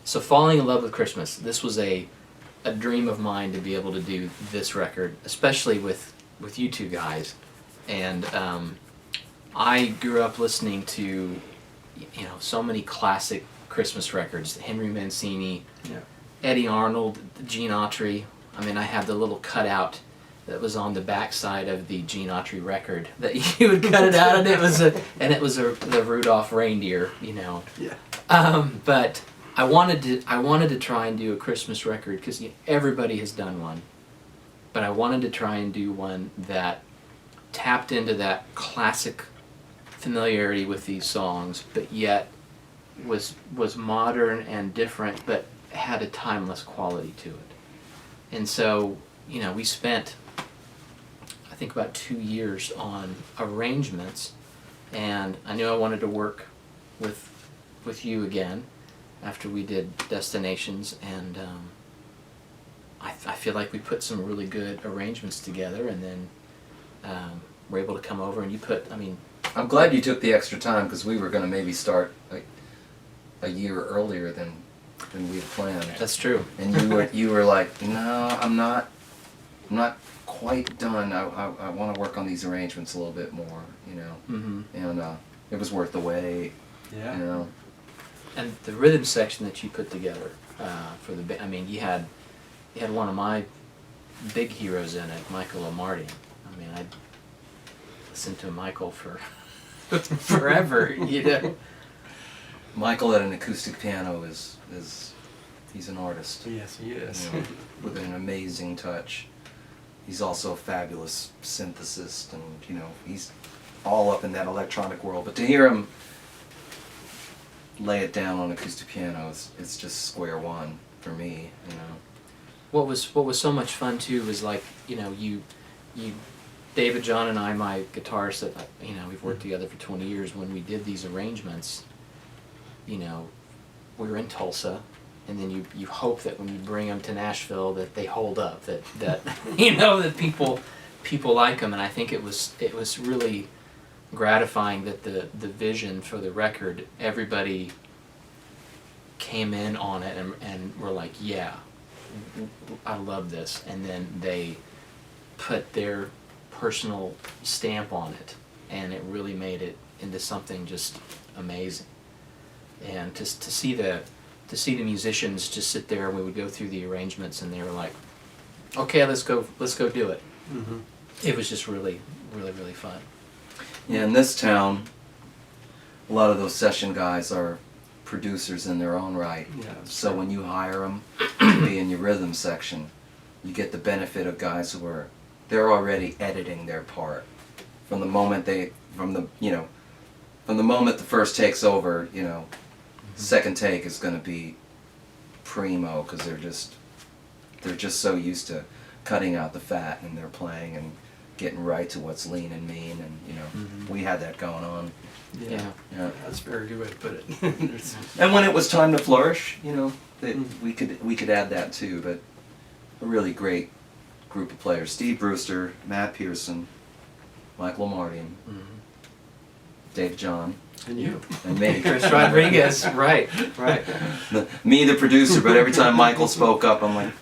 So Falling in Love with Christmas, this was a dream of mine to be able to do this record, especially with you two guys. And I grew up listening to, so many classic Christmas records, Henry Mancini, Eddie Arnold, Gene Autry. I mean, I had the little cutout that was on the backside of the Gene Autry record that you would cut it out, and it was the Rudolph reindeer, Yeah. But I wanted to try and do a Christmas record because everybody has done one, but I wanted to try and do one that tapped into that classic familiarity with these songs, but yet was modern and different, but had a timeless quality to it. And so, we spent, I think, about 2 years on arrangements, and I knew I wanted to work with you again after we did Destinations, and I feel like we put some really good arrangements together, and then we're able to come over and you put, I'm glad you took the extra time, because we were going to maybe start a year earlier than we had planned. That's true. And you were like, no, I'm not quite done. I want to work on these arrangements a little bit more, Mm-hmm. And it was worth the wait. Yeah. And the rhythm section that you put together for the you had one of my big heroes in it, Michael Omartian. I listened to Michael for forever, Michael at an acoustic piano is he's an artist. Yes, he is. With an amazing touch. He's also a fabulous synthesist, and he's all up in that electronic world. But to hear him lay it down on acoustic piano, it's just square one for me. What was so much fun too was you David, John, and I, my guitarist that we've worked together for 20 years. When we did these arrangements, we were in Tulsa, and then you hope that when you bring them to Nashville that they hold up, that that people like them. And I think it was really gratifying that the vision for the record, everybody came in on it and were like, yeah, I love this, and then they put their personal stamp on it, and it really made it into something just amazing. And to see the musicians just sit there, and we would go through the arrangements, and they were like, okay, let's go do it. Mm-hmm. It was just really, really, really fun. Yeah, in this town, a lot of those session guys are producers in their own right. Yeah, so when you hire them to be in your rhythm section, you get the benefit of guys who they're already editing their part from the moment from the moment the first take's over. Second take is going to be primo, because they're just so used to cutting out the fat in their playing and getting right to what's lean and mean, and we had that going on. Yeah. That's a very good way to put it. And when it was time to flourish, we could add that too. But a really great group of players: Steve Brewster, Matt Pearson, Michael Omartian, Dave John, And you. and me. Chris Rodriguez, right. Me, the producer. But every time Michael spoke up, I'm like,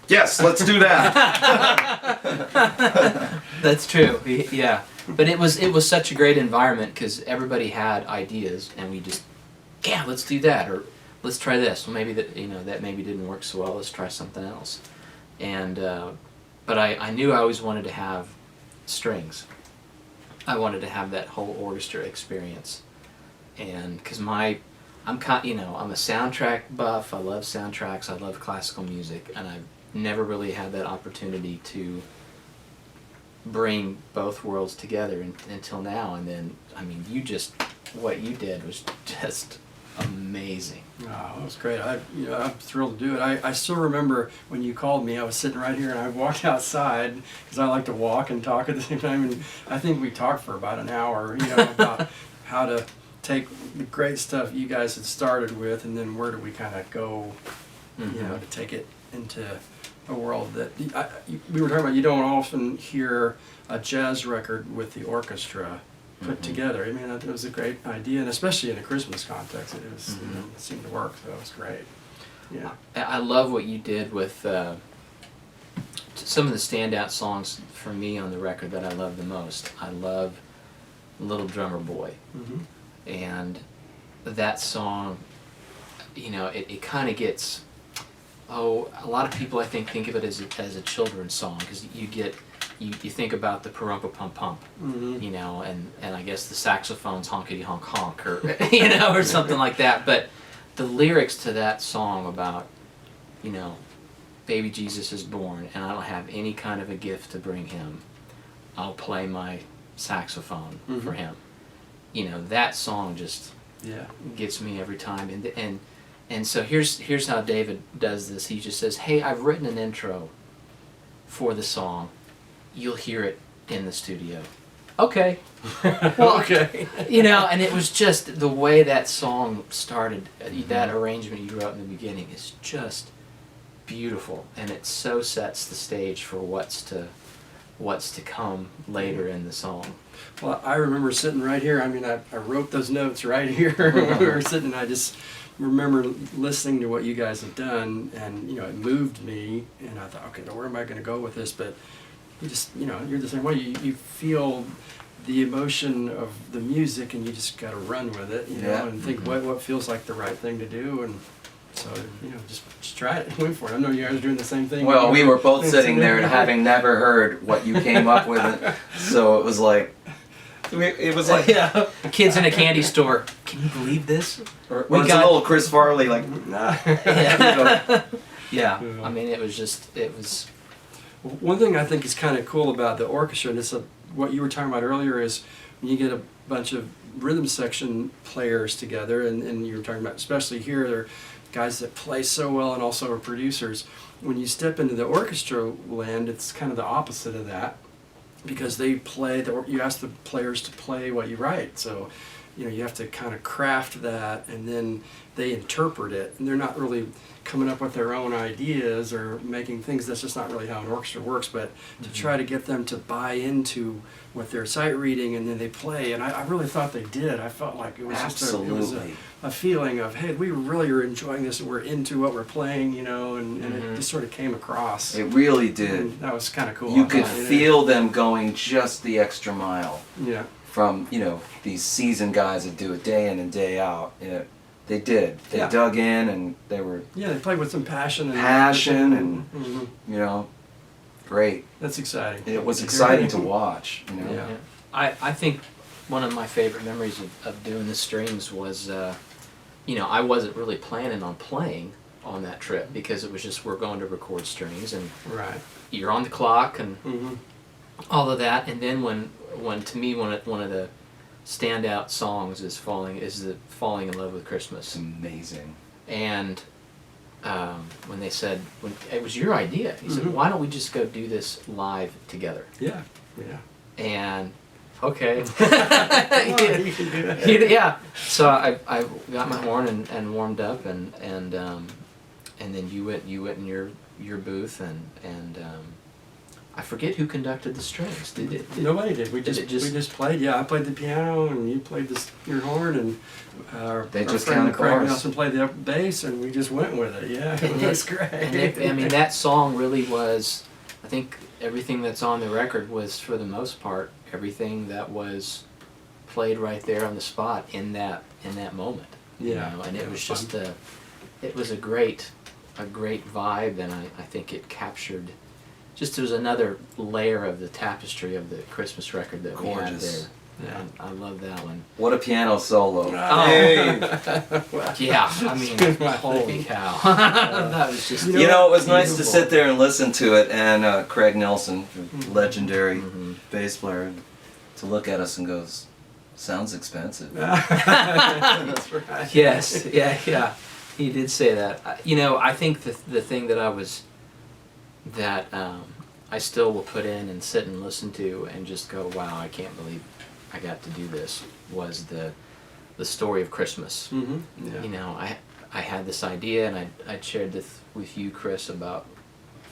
yes, let's do that. That's true. Yeah, but it was such a great environment because everybody had ideas, and we just, let's do that, or let's try this. Well, maybe that maybe didn't work so well. Let's try something else. And but I knew I always wanted to have strings. I wanted to have that whole orchestra experience, and because I'm a soundtrack buff. I love soundtracks. I love classical music, and I've never really had that opportunity to bring both worlds together until now. And then, what you did was just amazing. Oh, it was great. I'm thrilled to do it. I still remember when you called me, I was sitting right here and I walked outside because I like to walk and talk at the same time. And I think we talked for about an hour, about how to take the great stuff you guys had started with, and then where do we kind of go, to take it into a world that we were talking about. You don't often hear a jazz record with the orchestra put together. I mean, it was a great idea, and especially in a Christmas context, it was it seemed to work. So it was great. Yeah. I love what you did with some of the standout songs for me on the record that I love the most. I love Little Drummer Boy. And that song, you know, it kind of gets, a lot of people I think of it as a children's song, because you think about the parumpa pump pump, you know, and I guess the saxophone's honkity honk honk, or you know, or something like that. But the lyrics to that song about, you know, baby Jesus is born and I don't have any kind of a gift to bring him, I'll play my saxophone for him. You know, that song just gets me every time. And so here's how David does this. He just says, hey, I've written an intro for the song. You'll hear it in the studio. Okay. Well, Okay. you know, and it was just the way that song started, that arrangement you wrote in the beginning is just beautiful, and it so sets the stage for what's to come later in the song. Well, I remember sitting right here. I mean, I wrote those notes right here when we were sitting. I just remember listening to what you guys had done, and you know, it moved me. And I thought, okay, now where am I going to go with this? But you just, you know, you're the same way. You feel the emotion of the music, and you just got to run with it, you know, and think what feels like the right thing to do. And so, you know, just try it, wait for it. I know you guys are doing the same thing. Well, we were both sitting there and having never heard what you came up with, so it was like, Yeah, kids in a candy store. Can you believe this? Or it's a little Chris Farley, like, Yeah, I mean, it was. One thing I think is kind of cool about the orchestra, and it's what you were talking about earlier, is when you get a bunch of rhythm section players together, and you were talking about, especially here, they're guys that play so well and also are producers. When you step into the orchestra land, it's kind of the opposite of that, because they play, you ask the players to play what you write. So, you know, you have to kind of craft that, and then they interpret it, and they're not really coming up with their own ideas or making things. That's just not really how an orchestra works. But to try to get them to buy into what they're sight reading, and then they play, and I really thought they did. I felt like it was just a feeling of, hey, we really are enjoying this, and we're into what we're playing, you know, and it just sort of came across. it really did. And that was kind of cool. You could feel them going just the extra mile. Yeah. From, you know, these seasoned guys that do it day in and day out. You know, they did. They Yeah. dug in, and they were Yeah, they played with some passion. and Mhm. you know, great. That's exciting. It was exciting to watch. You know. Yeah. I think one of my favorite memories of doing the strings was, you know, I wasn't really planning on playing on that trip, because it was just, we're going to record strings, and Right. you're on the clock and Mm-hmm. all of that. And then when to me one of the standout songs is falling in love with Christmas. It's amazing. And when they said, when it was your idea, he said, why don't we just go do this live together? Yeah. Yeah. And okay. You can do that. Yeah. So I got my horn and warmed up, and then you went in your booth, and I forget who conducted the strings. Did it? Nobody did. We Did just it just- played. Yeah, I played the piano, and you played your horn, and They our just friend counted Craig chorus. Nelson played the bass, and we just went with it. Yeah, And it was it- great. And I mean, that song really was, I think everything that's on the record was, for the most part, everything that was played right there on the spot in that moment. Yeah, You know? And yeah, it was fun. just it was a great vibe, and I think it captured, just, there was another layer of the tapestry of the Christmas record that we had Gorgeous. there. Yeah. I love that one. What a piano solo. Oh. Hey. Yeah, I mean, holy cow. That was just, You know, it was nice to beautiful. sit there and listen to it, and Craig Nelson, legendary bass player, to look at us and goes, sounds expensive. That's right. Yes, yeah, he did say that. You know, I think the thing that I still will put in and sit and listen to and just go, wow, I can't believe I got to do this, was the story of Christmas. Mm-hmm. Yeah. You know, I had this idea, and I'd shared this with you, Chris, about,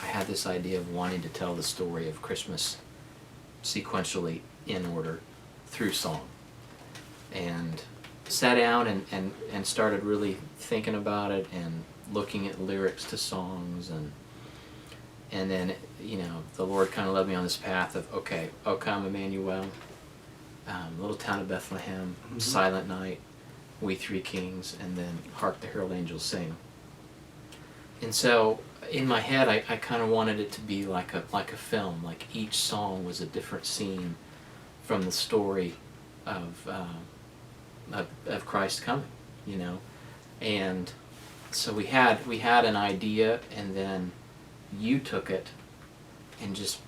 I had this idea of wanting to tell the story of Christmas sequentially, in order, through song. and sat down and started really thinking about it and looking at lyrics to songs, and then, you know, the Lord kind of led me on this path of, okay, O Come Emmanuel, Little Town of Bethlehem, Silent Night, We Three Kings, and then Hark the Herald Angels Sing. And so in my head, I kind of wanted it to be like a film, like each song was a different scene from the story of Christ coming, you know. And so we had an idea, and then you took it and just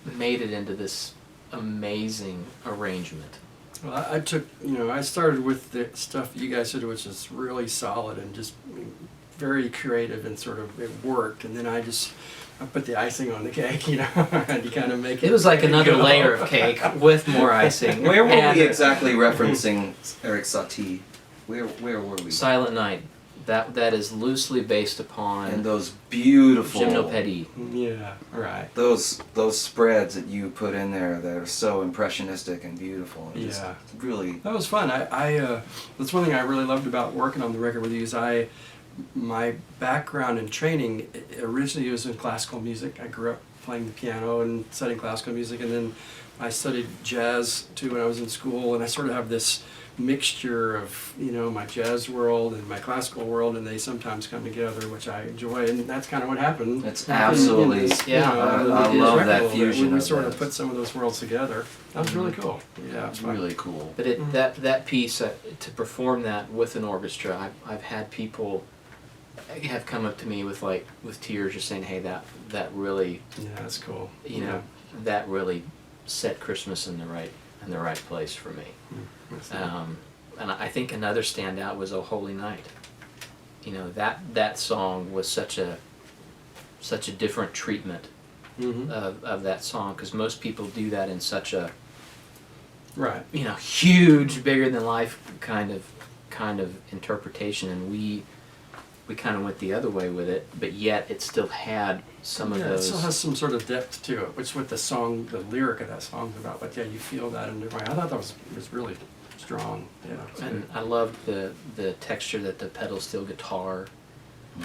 made it into this amazing arrangement. Well, I took, you know, I started with the stuff you guys did, which is really solid and just very creative, and sort of it worked. And then I put the icing on the cake, you know, and you kind of make it. It was like another layer of cake with more icing. Where were we exactly referencing Eric Satie? Where were we? Silent Night. That is loosely based upon And those beautiful Gymnopédie. Yeah, right. those spreads that you put in there that are so impressionistic and beautiful. And just Yeah. really. That was fun. That's one thing I really loved about working on the record with you is my background and training originally was in classical music. I grew up playing the piano and studying classical music, and then I studied jazz too when I was in school, and I sort of have this mixture of, you know, my jazz world and my classical world, and they sometimes come together, which I enjoy, and that's kind of what happened. It's absolutely, Yeah, I in love this that record. fusion We of sort that. of put some of those worlds together. That was really cool. Yeah, It's really cool. But that piece, to perform that with an orchestra, I've had people have come up to me with tears, just saying, "Hey, that really, Yeah, that's cool. you know, that really set Christmas in the right place for me." And I think another standout was "O Holy Night." You know, that song was such a different treatment of that song, because most people do that in such a, Right. you know, huge, bigger than life kind of interpretation, and we kind of went the other way with it, but yet it still had some of It those. still has some sort of depth to it, which is what the lyric of that song's about. But yeah, you feel that in a different way. I thought that was really strong. Yeah. It's And good. I loved the texture that the pedal steel guitar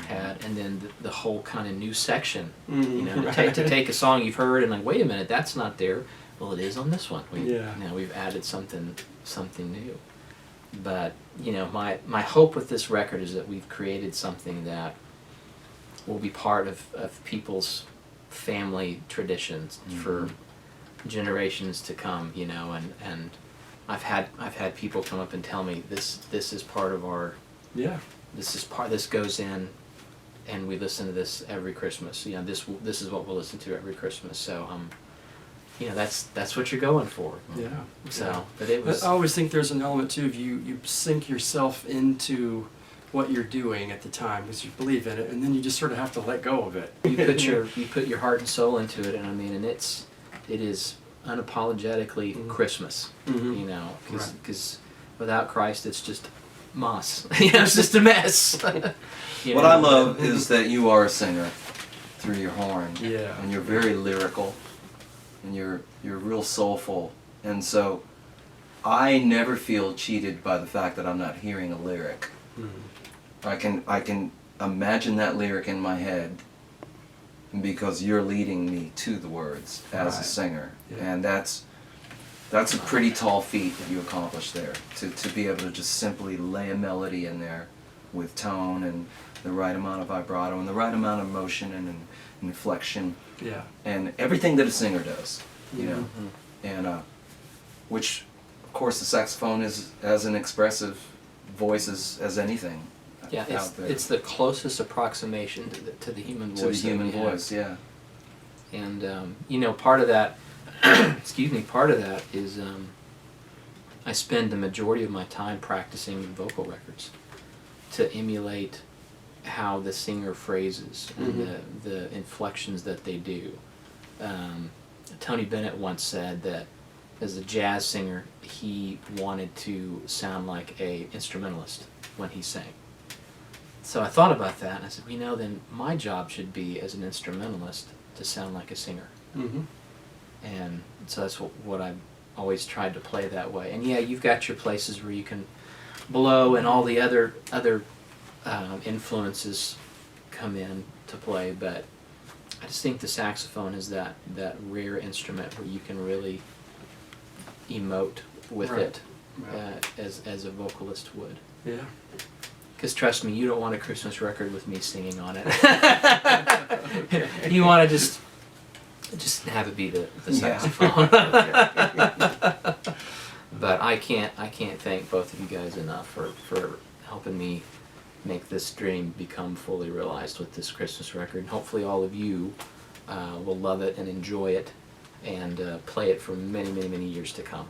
had, and then the whole kind of new section. You know, to take a song you've heard and like, wait a minute, that's not there. Well, it is on this one. Yeah. You know, we've added something new. But you know, my hope with this record is that we've created something that will be part of people's family traditions for generations to come. You know, and I've had people come up and tell me this is part of our this goes in, and we listen to this every Christmas. You know, this is what we'll listen to every Christmas. So you know, that's what you're going for. Yeah. So, but it was. I always think there's an element too of you sink yourself into what you're doing at the time because you believe in it, and then you just sort of have to let go of it. You put your heart and soul into it, and I mean, and it is unapologetically Christmas. You know, because without Christ, it's just moss. You know, it's just a mess. You What know? I love is that you are a singer through your horn. Yeah. And you're very lyrical, and you're real soulful, and so I never feel cheated by the fact that I'm not hearing a lyric. I can imagine that lyric in my head because you're leading me to the words as a singer, and that's a pretty tall feat that you accomplished there, to be able to just simply lay a melody in there with tone and the right amount of vibrato and the right amount of motion and inflection. Yeah. And everything that a singer does, you know, and which, of course, the saxophone is as an expressive voice as anything. Yeah, out there. it's the closest approximation to the human voice. To the human that we have. voice, yeah. And you know, part of that, part of that is I spend the majority of my time practicing vocal records to emulate how the singer phrases and the inflections that they do. Tony Bennett once said that as a jazz singer, he wanted to sound like a instrumentalist when he sang. So I thought about that, and I said, you know, then my job should be as an instrumentalist to sound like a singer. And so that's what I've always tried to play that way. And yeah, you've got your places where you can blow and all the other influences come in to play, but I just think the saxophone is that rare instrument where you can really emote with Right. it Yeah. as a vocalist would. Yeah. Because trust me, you don't want a Christmas record with me singing on it. You want to just have it be the Yeah. saxophone. But I can't thank both of you guys enough for helping me make this dream become fully realized with this Christmas record. And hopefully all of you will love it and enjoy it and play it for many, many, many years to come.